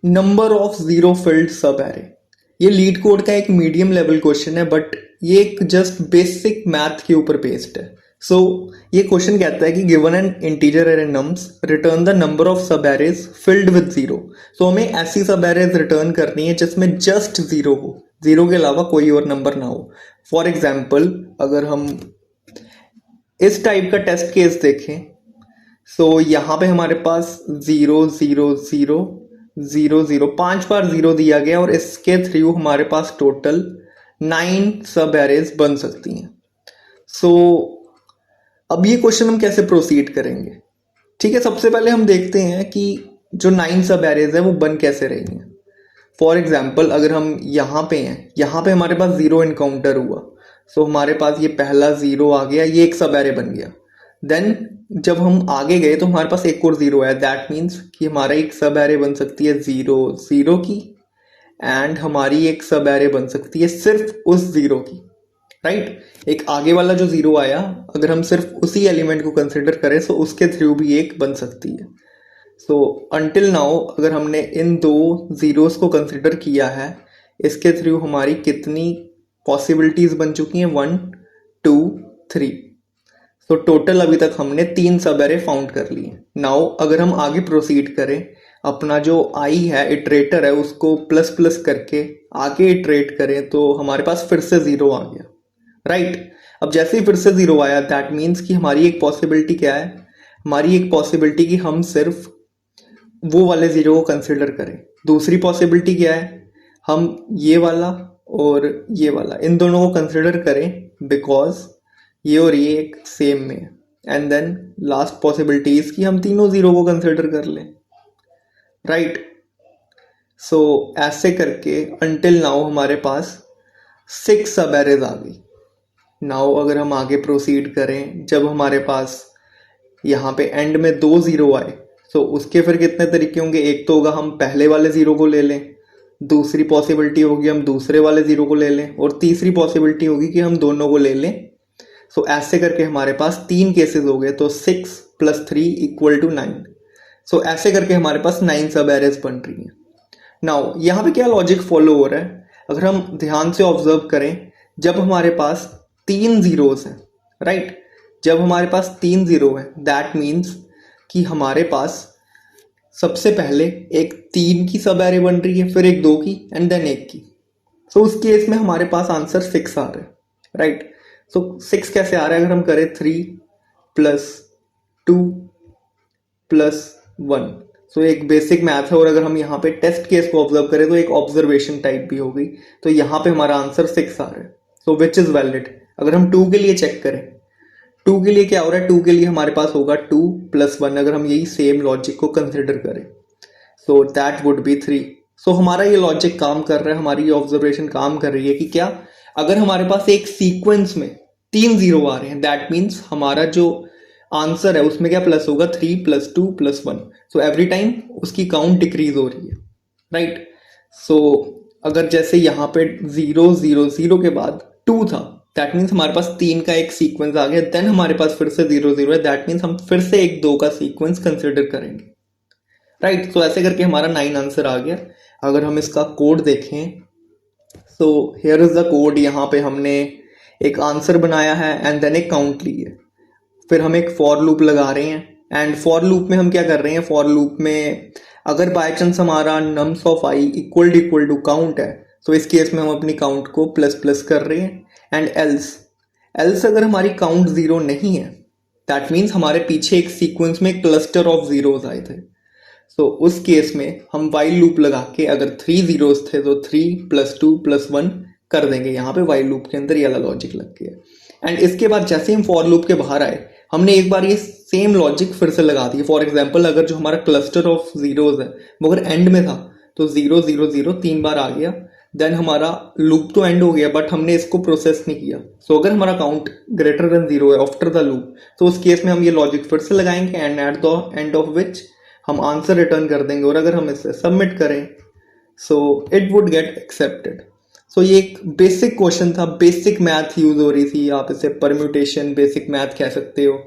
Number of zero field सब array. ये leet code का एक मीडियम लेवल क्वेश्चन है, बट ये एक जस्ट बेसिक मैथ के ऊपर बेस्ड है। सो ये क्वेश्चन कहता है कि given an integer array nums return the number of सब एरेज फिल्ड विद जीरो। सो हमें ऐसी सब एरेज रिटर्न करनी है जिसमें जस्ट जीरो हो, जीरो के अलावा कोई और नंबर ना हो। फॉर एग्जाम्पल अगर हम इस टाइप का टेस्ट केस देखें, सो यहाँ पे हमारे पास zero zero zero zero zero 5 बार जीरो दिया गया और इसके थ्रू हमारे पास टोटल 9 सब एरेज बन सकती हैं। सो अब ये क्वेश्चन हम कैसे प्रोसीड करेंगे? ठीक है, सबसे पहले हम देखते हैं कि जो 9 सब एरेज है वो बन कैसे रही हैं। फॉर एग्जाम्पल अगर हम यहाँ पे हैं, यहाँ पे हमारे पास जीरो इनकाउंटर हुआ, सो हमारे पास ये पहला जीरो आ गया, ये एक सब एरे बन गया। देन जब हम आगे गए तो हमारे पास एक और जीरो है, दैट मीन्स कि हमारा एक सब एरे बन सकती है जीरो जीरो की, एंड हमारी एक सब एरे बन सकती है सिर्फ उस जीरो की, राइट। एक आगे वाला जो जीरो आया, अगर हम सिर्फ उसी एलिमेंट को कंसिडर करें तो उसके थ्रू भी एक बन सकती है। सो अंटिल नाउ अगर हमने इन दो जीरोस को कंसिडर किया है, इसके थ्रू हमारी कितनी पॉसिबिलिटीज बन चुकी हैं? 1 2 3। सो टोटल अभी तक हमने 3 सब एरे फाउंड कर लिए। नाउ अगर हम आगे प्रोसीड करें, अपना जो आई है इटरेटर है उसको प्लस प्लस करके आगे इटरेट करें, तो हमारे पास फिर से जीरो आ गया, राइट। अब जैसे ही फिर से जीरो आया, दैट मीन्स कि हमारी एक पॉसिबिलिटी क्या है? हमारी एक पॉसिबिलिटी कि हम सिर्फ वो वाले जीरो को कंसिडर करें। दूसरी पॉसिबिलिटी क्या है? हम ये वाला और ये वाला, इन दोनों को कंसिडर करें बिकॉज ये और ये एक सेम में है। And then last possibility is कि हम तीनों जीरो को कंसिडर कर लें, राइट। सो ऐसे करके अंटिल नाउ हमारे पास 6 सब एरेज आ गई। नाउ अगर हम आगे प्रोसीड करें, जब हमारे पास यहाँ पे एंड में 2 जीरो आए, तो उसके फिर कितने तरीके होंगे? एक तो होगा हम पहले वाले जीरो को ले लें, दूसरी पॉसिबिलिटी होगी हम दूसरे वाले जीरो को ले लें, और तीसरी पॉसिबिलिटी होगी कि हम दोनों को ले लें। सो ऐसे करके हमारे पास 3 केसेस हो गए, तो 6 + 3 = 9। सो ऐसे करके हमारे पास 9 सब एरेज बन रही हैं। नाउ यहाँ पे क्या लॉजिक फॉलो हो रहा है? अगर हम ध्यान से ऑब्जर्व करें, जब हमारे पास 3 जीरोस हैं, राइट, जब हमारे पास 3 जीरो है, दैट मीन्स कि हमारे पास सबसे पहले एक 3 की सब एरे बन रही है, फिर एक 2 की, एंड देन 1 की। सो उस केस में हमारे पास आंसर 6 आ रहा है, राइट। सो 6 कैसे आ रहा है? अगर हम करें 3 + 2 + 1। सो एक बेसिक मैथ है, और अगर हम यहाँ पे टेस्ट केस को ऑब्जर्व करें तो एक ऑब्जर्वेशन टाइप भी हो गई, तो यहाँ पे हमारा आंसर 6 आ रहा है। सो विच इज वैलिड? अगर हम 2 के लिए चेक करें, 2 के लिए क्या हो रहा है? 2 के लिए हमारे पास होगा 2 + 1, अगर हम यही सेम लॉजिक को कंसिडर करें, सो दैट वुड बी 3। सो हमारा ये लॉजिक काम कर रहा है, हमारी ये ऑब्जर्वेशन काम कर रही है कि क्या, अगर हमारे पास एक सीक्वेंस में 3 जीरो आ रहे हैं, दैट मीन्स हमारा जो आंसर है उसमें क्या प्लस होगा? 3 + 2 + 1। सो एवरी टाइम उसकी काउंट डिक्रीज हो रही है, राइट। सो अगर जैसे यहाँ पे 0 0 0 के बाद 2 था, दैट मीन्स हमारे पास 3 का एक सीक्वेंस आ गया, देन हमारे पास फिर से 0 0 है, दैट मीन्स हम फिर से एक 2 का सीक्वेंस कंसिडर करेंगे, राइट। सो ऐसे करके हमारा 9 आंसर आ गया। अगर हम इसका कोड देखें, so here is the code. यहाँ पे हमने एक आंसर बनाया है एंड देन एक काउंट ली है, फिर हम एक फॉर लूप लगा रहे हैं। एंड फॉर लूप में हम क्या कर रहे हैं? फॉर लूप में अगर बाय चांस हमारा nums of I equal to count है, तो इस केस में हम अपनी काउंट को प्लस प्लस कर रहे हैं। एंड एल्स एल्स अगर हमारी काउंट 0 नहीं है, दैट मीन्स हमारे पीछे एक सीक्वेंस में क्लस्टर ऑफ जीरोस आए थे, सो उस केस में हम वाइल लूप लगा के, अगर 3 जीरोस थे तो 3 + 2 + 1 कर देंगे। यहाँ पे वाइल लूप के अंदर ये वाला लॉजिक लग गया। एंड इसके बाद जैसे हम फॉर लूप के बाहर आए, हमने एक बार ये सेम लॉजिक फिर से लगा दिया। फॉर एग्जाम्पल अगर जो हमारा क्लस्टर ऑफ जीरोस है वो अगर एंड में था, तो 0 0 0 3 बार आ गया, देन हमारा लूप तो एंड हो गया, बट हमने इसको प्रोसेस नहीं किया। सो अगर हमारा काउंट ग्रेटर देन 0 है आफ्टर द लूप, तो उस केस में हम ये लॉजिक फिर से लगाएंगे, and at the end of which हम आंसर रिटर्न कर देंगे। और अगर हम इसे सबमिट करें, so it would get accepted. So ये एक बेसिक क्वेश्चन था, बेसिक मैथ यूज हो रही थी, आप इसे परम्यूटेशन बेसिक मैथ कह सकते हो,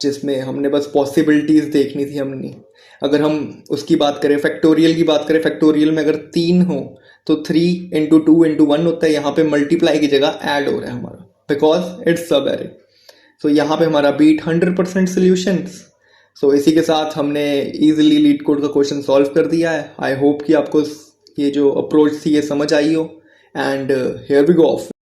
जिसमें हमने बस पॉसिबिलिटीज देखनी थी हमने। अगर हम उसकी बात करें, फैक्टोरियल की बात करें, फैक्टोरियल में अगर 3 हो तो 3 × 2 × 1 होता है, यहाँ पे मल्टीप्लाई की जगह ऐड हो रहा है हमारा, बिकॉज इट्स सब एरे। सो यहाँ पे हमारा बीट 100% सोल्यूशंस। सो इसी के साथ हमने इजीली लीड कोड का क्वेश्चन सॉल्व कर दिया है। आई होप कि आपको ये जो अप्रोच थी ये समझ आई हो, and here we go of.